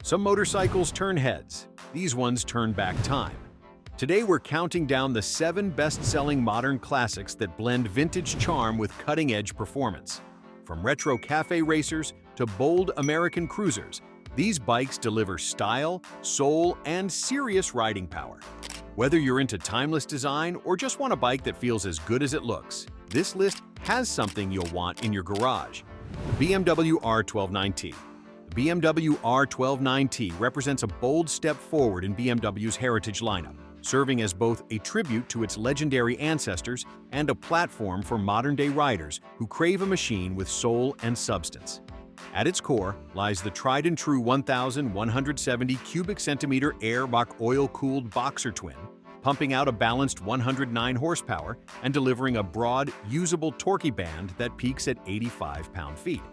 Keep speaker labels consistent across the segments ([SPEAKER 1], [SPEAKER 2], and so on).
[SPEAKER 1] Some motorcycles turn heads. These ones turn back time. Today we're counting down the 7 best-selling modern classics that blend vintage charm with cutting-edge performance. From retro cafe racers to bold American cruisers, these bikes deliver style, soul, and serious riding power. Whether you're into timeless design or just want a bike that feels as good as it looks, this list has something you'll want in your garage. The BMW R129T. The BMW R129T represents a bold step forward in BMW's heritage lineup, serving as both a tribute to its legendary ancestors and a platform for modern-day riders who crave a machine with soul and substance. At its core lies the tried-and-true 1,170 cubic centimeter Airbock oil-cooled boxer twin, pumping out a balanced 109 horsepower and delivering a broad, usable torquey band that peaks at 85 pound-feet.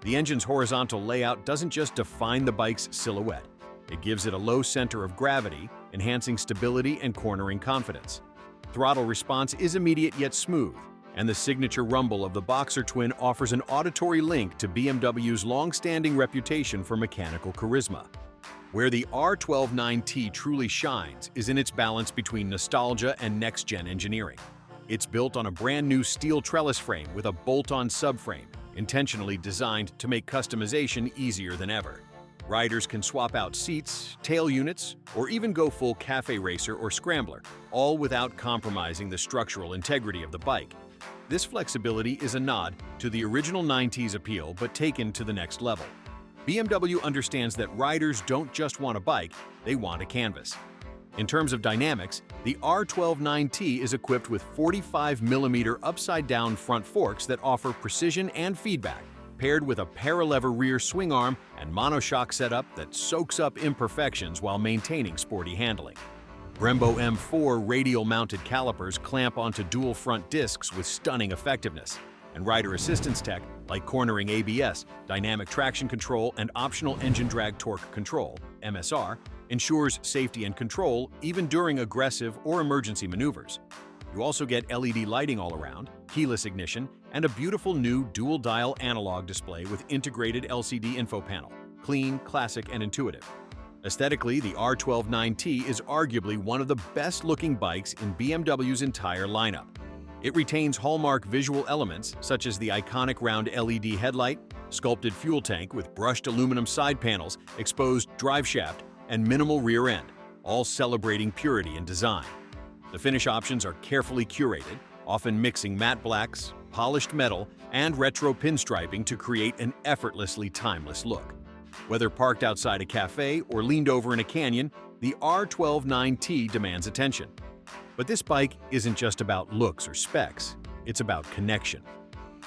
[SPEAKER 1] The engine's horizontal layout doesn't just define the bike's silhouette, it gives it a low center of gravity, enhancing stability and cornering confidence. Throttle response is immediate yet smooth, and the signature rumble of the Boxer Twin offers an auditory link to BMW's long-standing reputation for mechanical charisma. Where the R129T truly shines is in its balance between nostalgia and next-gen engineering. It's built on a brand-new steel trellis frame with a bolt-on subframe, intentionally designed to make customization easier than ever. Riders can swap out seats, tail units, or even go full cafe racer or scrambler, all without compromising the structural integrity of the bike. This flexibility is a nod to the original 90s appeal but taken to the next level. BMW understands that riders don't just want a bike, they want a canvas. In terms of dynamics, the R129T is equipped with 45mm upside-down front forks that offer precision and feedback, paired with a paralever rear swing arm and monoshock setup that soaks up imperfections while maintaining sporty handling. Brembo M4 radial-mounted calipers clamp onto dual front discs with stunning effectiveness, and rider assistance tech like cornering ABS, dynamic traction control, and optional engine drag torque control (MSR) ensures safety and control even during aggressive or emergency maneuvers. You also get LED lighting all around, keyless ignition, and a beautiful new dual-dial analog display with integrated LCD info panel, clean, classic, and intuitive. Aesthetically, the R129T is arguably one of the best-looking bikes in BMW's entire lineup. It retains hallmark visual elements such as the iconic round LED headlight, sculpted fuel tank with brushed aluminum side panels, exposed driveshaft, and minimal rear end, all celebrating purity in design. The finish options are carefully curated, often mixing matte blacks, polished metal, and retro pinstriping to create an effortlessly timeless look. Whether parked outside a cafe or leaned over in a canyon, the R129T demands attention. But this bike isn't just about looks or specs, it's about connection.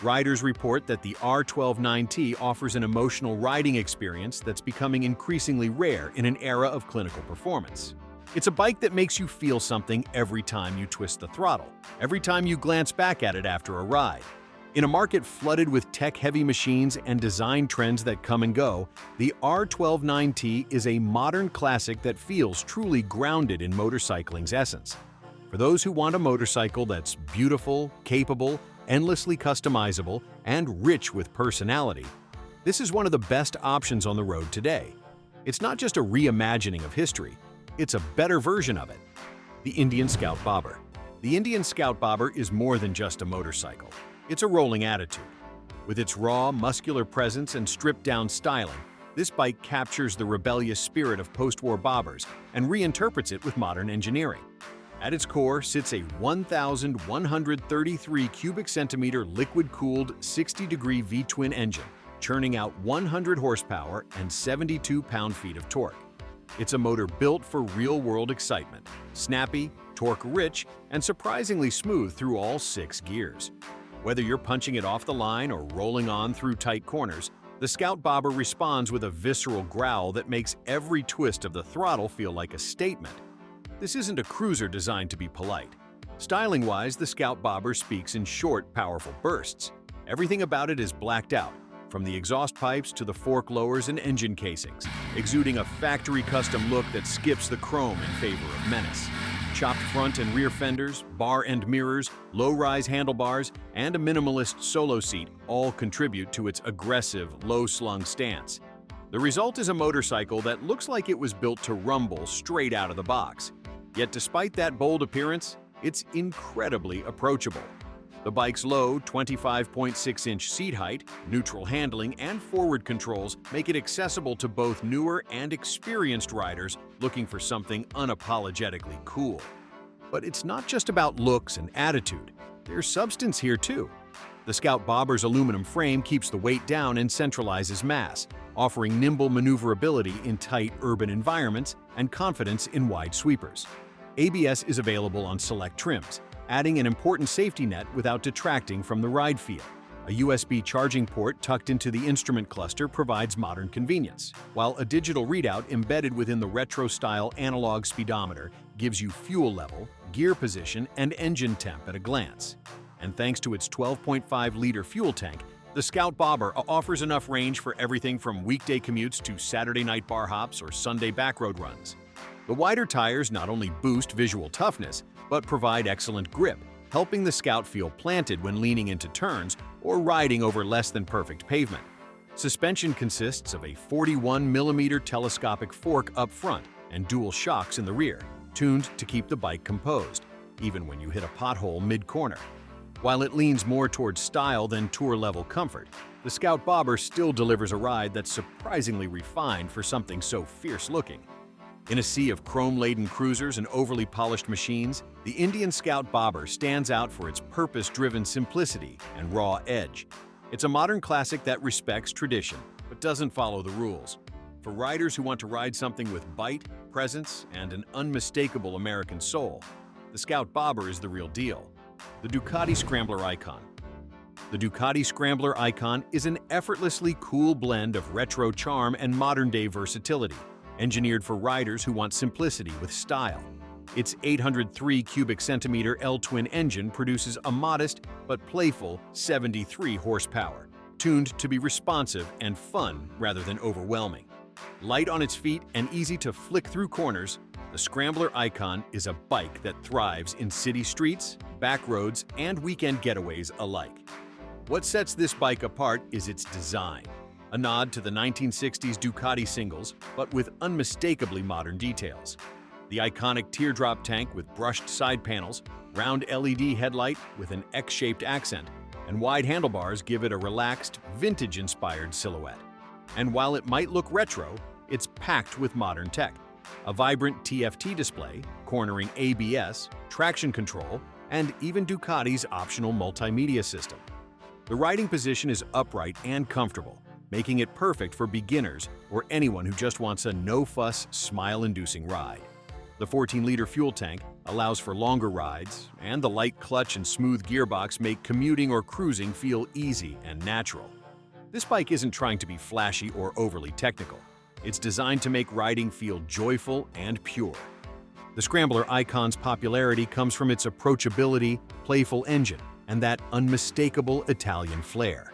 [SPEAKER 1] Riders report that the R129T offers an emotional riding experience that's becoming increasingly rare in an era of clinical performance. It's a bike that makes you feel something every time you twist the throttle, every time you glance back at it after a ride. In a market flooded with tech-heavy machines and design trends that come and go, the R129T is a modern classic that feels truly grounded in motorcycling's essence. For those who want a motorcycle that's beautiful, capable, endlessly customizable, and rich with personality, this is one of the best options on the road today. It's not just a reimagining of history, it's a better version of it. The Indian Scout Bobber. The Indian Scout Bobber is more than just a motorcycle. It's a rolling attitude. With its raw, muscular presence and stripped-down styling, this bike captures the rebellious spirit of post-war bobbers and reinterprets it with modern engineering. At its core sits a 1,133 cubic centimeter liquid-cooled 60-degree V-twin engine, churning out 100 horsepower and 72 pound-feet of torque. It's a motor built for real-world excitement, snappy, torque-rich, and surprisingly smooth through all 6 gears. Whether you're punching it off the line or rolling on through tight corners, the Scout Bobber responds with a visceral growl that makes every twist of the throttle feel like a statement. This isn't a cruiser designed to be polite. Styling-wise, the Scout Bobber speaks in short, powerful bursts. Everything about it is blacked out, from the exhaust pipes to the fork lowers and engine casings, exuding a factory-custom look that skips the chrome in favor of menace. Chopped front and rear fenders, bar-end mirrors, low-rise handlebars, and a minimalist solo seat all contribute to its aggressive, low-slung stance. The The result is a motorcycle that looks like it was built to rumble straight out of the box. Yet despite that bold appearance, it's incredibly approachable. The bike's low 25.6-inch seat height, neutral handling, and forward controls make it accessible to both newer and experienced riders looking for something unapologetically cool. But it's not just about looks and attitude. There's substance here too. The Scout Bobber's aluminum frame keeps the weight down and centralizes mass, offering nimble maneuverability in tight urban environments and confidence in wide sweepers. ABS is available on select trims, adding an important safety net without detracting from the ride feel. A USB charging port tucked into the instrument cluster provides modern convenience, while a digital readout embedded within the retro-style analog speedometer gives you fuel level, gear position, and engine temp at a glance. And thanks to its 12.5-liter fuel tank, the Scout Bobber offers enough range for everything from weekday commutes to Saturday night bar hops or Sunday backroad runs. The wider tires not only boost visual toughness, but provide excellent grip, helping the Scout feel planted when leaning into turns or riding over less than perfect pavement. Suspension consists of a 41mm telescopic fork up front and dual shocks in the rear, tuned to keep the bike composed, even when you hit a pothole mid-corner. While it leans more towards style than tour-level comfort, the Scout Bobber still delivers a ride that's surprisingly refined for something so fierce-looking. In a sea of chrome-laden cruisers and overly polished machines, the Indian Scout Bobber stands out for its purpose-driven simplicity and raw edge. It's a modern classic that respects tradition, but doesn't follow the rules. For riders who want to ride something with bite, presence, and an unmistakable American soul, the Scout Bobber is the real deal. The Ducati Scrambler Icon. The Ducati Scrambler Icon is an effortlessly cool blend of retro charm and modern-day versatility, engineered for riders who want simplicity with style. Its 803 cubic centimeter L-twin engine produces a modest but playful 73 horsepower, tuned to be responsive and fun rather than overwhelming. Light on its feet and easy to flick through corners, the Scrambler Icon is a bike that thrives in city streets, back roads, and weekend getaways alike. What sets this bike apart is its design. A nod to the 1960s Ducati singles, but with unmistakably modern details. The iconic teardrop tank with brushed side panels, round LED headlight with an X-shaped accent, and wide handlebars give it a relaxed, vintage-inspired silhouette. And while it might look retro, it's packed with modern tech. A vibrant TFT display, cornering ABS, traction control, and even Ducati's optional multimedia system. The riding position is upright and comfortable, making it perfect for beginners or anyone who just wants a no-fuss, smile-inducing ride. The 14-liter fuel tank allows for longer rides, and the light clutch and smooth gearbox make commuting or cruising feel easy and natural. This bike isn't trying to be flashy or overly technical. It's designed to make riding feel joyful and pure. The Scrambler Icon's popularity comes from its approachability, playful engine, and that unmistakable Italian flair.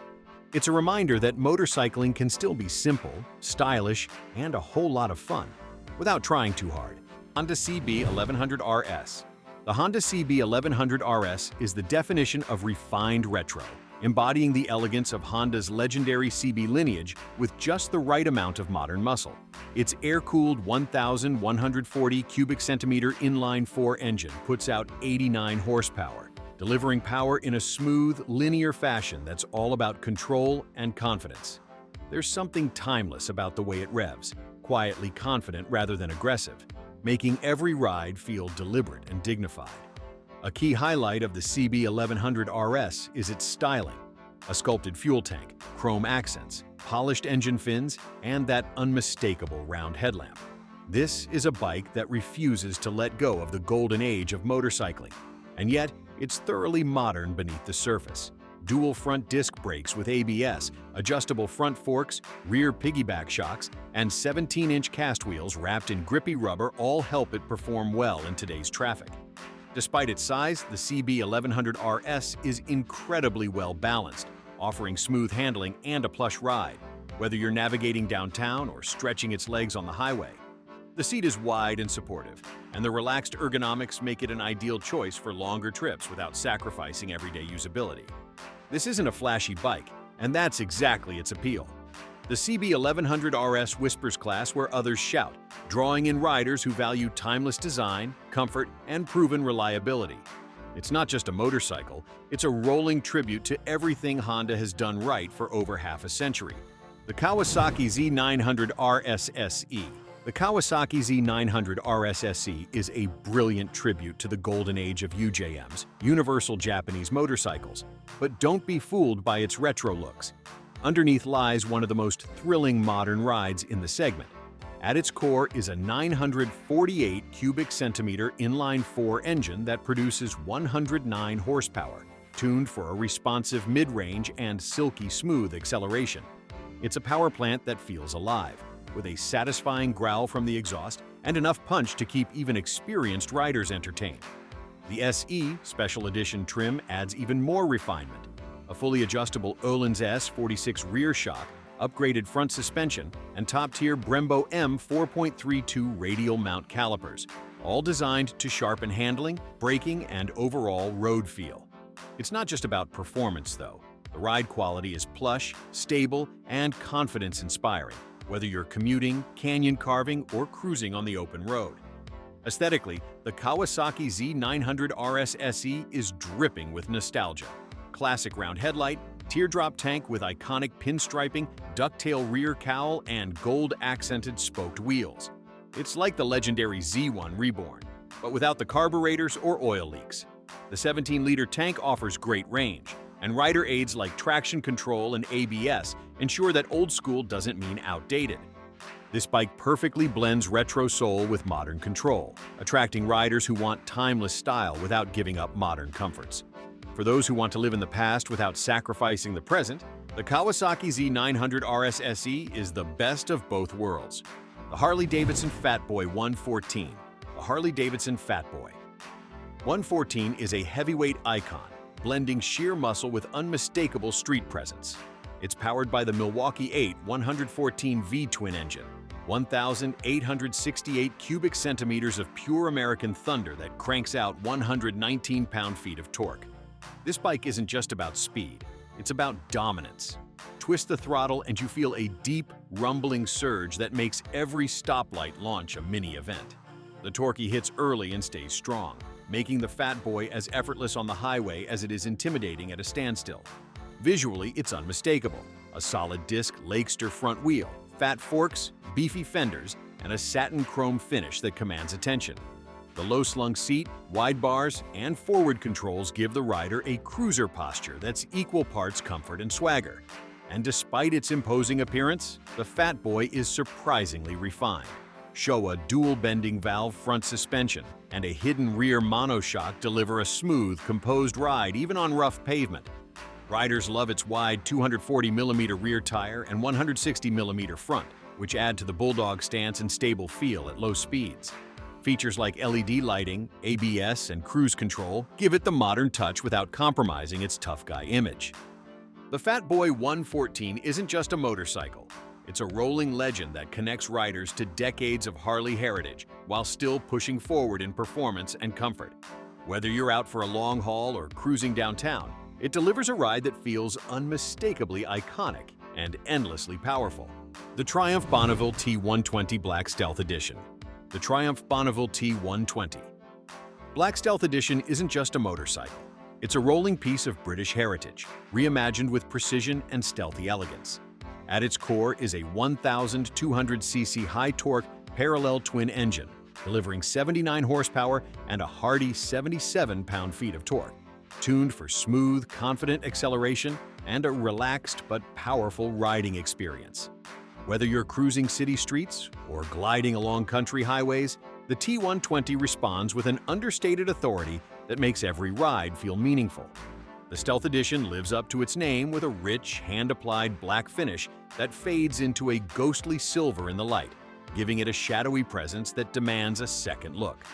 [SPEAKER 1] It's a reminder that motorcycling can still be simple, stylish, and a whole lot of fun, without trying too hard. Honda CB 1100 RS. The Honda CB 1100 RS is the definition of refined retro, embodying the elegance of Honda's legendary CB lineage with just the right amount of modern muscle. Its air-cooled 1,140 cubic centimeter inline-4 engine puts out 89 horsepower, delivering power in a smooth, linear fashion that's all about control and confidence. There's something timeless about the way it revs, quietly confident rather than aggressive, making every ride feel deliberate and dignified. A key highlight of the CB 1100 RS is its styling. A sculpted fuel tank, chrome accents, polished engine fins, and that unmistakable round headlamp. This is a bike that refuses to let go of the golden age of motorcycling, and yet it's thoroughly modern beneath the surface. Dual front disc brakes with ABS, adjustable front forks, rear piggyback shocks, and 17-inch cast wheels wrapped in grippy rubber all help it perform well in today's traffic. Despite its size, the CB 1100 RS is incredibly well balanced, offering smooth handling and a plush ride, whether you're navigating downtown or stretching its legs on the highway. The seat is wide and supportive, and the relaxed ergonomics make it an ideal choice for longer trips without sacrificing everyday usability. This isn't a flashy bike, and that's exactly its appeal. The CB 1100 RS whispers class where others shout, drawing in riders who value timeless design, comfort, and proven reliability. It's not just a motorcycle, it's a rolling tribute to everything Honda has done right for over half a century. The Kawasaki Z900 RSSE. The Kawasaki Z900 RSSE is a brilliant tribute to the golden age of UJMs, Universal Japanese Motorcycles. But don't be fooled by its retro looks. Underneath lies one of the most thrilling modern rides in the segment. At its core is a 948 cubic centimeter inline-4 engine that produces 109 horsepower, tuned for a responsive mid-range and silky smooth acceleration. It's a power plant that feels alive, with a satisfying growl from the exhaust and enough punch to keep even experienced riders entertained. The SE Special Edition trim adds even more refinement. A fully adjustable Öhlins S46 rear shock, upgraded front suspension, and top-tier Brembo M 4.32 radial mount calipers, all designed to sharpen handling, braking, and overall road feel. It's not just about performance, though. The ride quality is plush, stable, and confidence-inspiring, whether you're commuting, canyon carving, or cruising on the open road. Aesthetically, the Kawasaki Z900 RS SE is dripping with nostalgia. Classic round headlight, teardrop tank with iconic pinstriping, ducktail rear cowl, and gold-accented spoked wheels. It's like the legendary Z1 reborn, but without the carburetors or oil leaks. The 17-liter tank offers great range, and rider aids like traction control and ABS ensure that old school doesn't mean outdated. This bike perfectly blends retro soul with modern control, attracting riders who want timeless style without giving up modern comforts. For those who want to live in the past without sacrificing the present, the Kawasaki Z900 RS SE is the best of both worlds. The Harley-Davidson Fatboy 114. The Harley-Davidson Fatboy 114 is a heavyweight icon, blending sheer muscle with unmistakable street presence. It's powered by the Milwaukee 8 114V twin engine, 1,868 cubic centimeters of pure American thunder that cranks out 119 pound-feet of torque. This bike isn't just about speed, it's about dominance. Twist the throttle and you feel a deep, rumbling surge that makes every stoplight launch a mini-event. The torque hits early and stays strong, making the Fatboy as effortless on the highway as it is intimidating at a standstill. Visually, it's unmistakable. A solid disc Lakester front wheel, fat forks, beefy fenders, and a satin chrome finish that commands attention. The low-slung seat, wide bars, and forward controls give the rider a cruiser posture that's equal parts comfort and swagger. And despite its imposing appearance, the Fatboy is surprisingly refined. Showa dual-bending valve front suspension and a hidden rear monoshock deliver a smooth, composed ride even on rough pavement. Riders love its wide 240mm rear tire and 160mm front, which add to the bulldog stance and stable feel at low speeds. Features like LED lighting, ABS, and cruise control give it the modern touch without compromising its tough guy image. The Fatboy 114 isn't just a motorcycle. It's a rolling legend that connects riders to decades of Harley heritage while still pushing forward in performance and comfort. Whether you're out for a long haul or cruising downtown, it delivers a ride that feels unmistakably iconic and endlessly powerful. The Triumph Bonneville T120 Black Stealth Edition. The Triumph Bonneville T120. Black Stealth Edition isn't just a motorcycle. It's a rolling piece of British heritage, reimagined with precision and stealthy elegance. At its core is a 1,200cc high-torque parallel twin engine, delivering 79 horsepower and a hardy 77 pound-feet of torque, tuned for smooth, confident acceleration and a relaxed but powerful riding experience. Whether you're cruising city streets or gliding along country highways, the T120 responds with an understated authority that makes every ride feel meaningful. The Stealth Edition lives up to its name with a rich, hand-applied black finish that fades into a ghostly silver in the light, giving it a shadowy presence that demands a second look.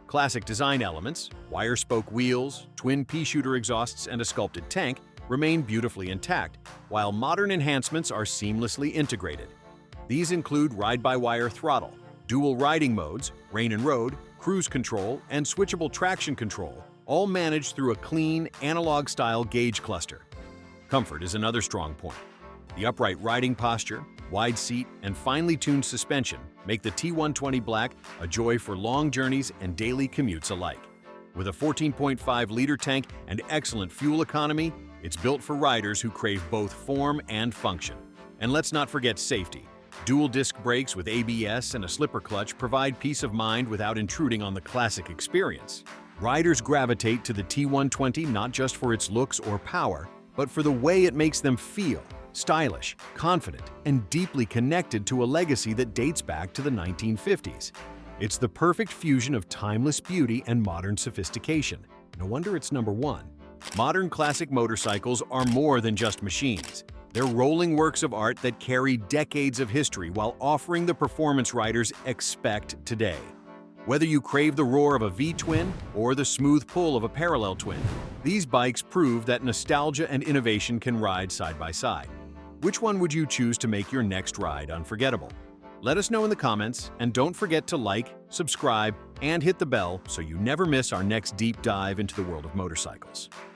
[SPEAKER 1] Classic design elements, wire spoke wheels, twin pea-shooter exhausts, and a sculpted tank remain beautifully intact, while modern enhancements are seamlessly integrated. These include ride-by-wire throttle, dual riding modes, rain and road, cruise control, and switchable traction control, all managed through a clean, analog-style gauge cluster. Comfort is another strong point. The upright riding posture, Wide seat and finely tuned suspension make the T120 Black a joy for long journeys and daily commutes alike. With a 14.5-liter tank and excellent fuel economy, it's built for riders who crave both form and function. And let's not forget safety. Dual disc brakes with ABS and a slipper clutch provide peace of mind without intruding on the classic experience. Riders gravitate to the T120 not just for its looks or power, but for the way it makes them feel: stylish, confident, and deeply connected to a legacy that dates back to the 1950s. It's the perfect fusion of timeless beauty and modern sophistication. No wonder it's number one. Modern classic motorcycles are more than just machines. They're rolling works of art that carry decades of history while offering the performance riders expect today. Whether you crave the roar of a V-twin or the smooth pull of a parallel twin, these bikes prove that nostalgia and innovation can ride side by side. Which one would you choose to make your next ride unforgettable? Let us know in the comments, and don't forget to like, subscribe, and hit the bell so you never miss our next deep dive into the world of motorcycles.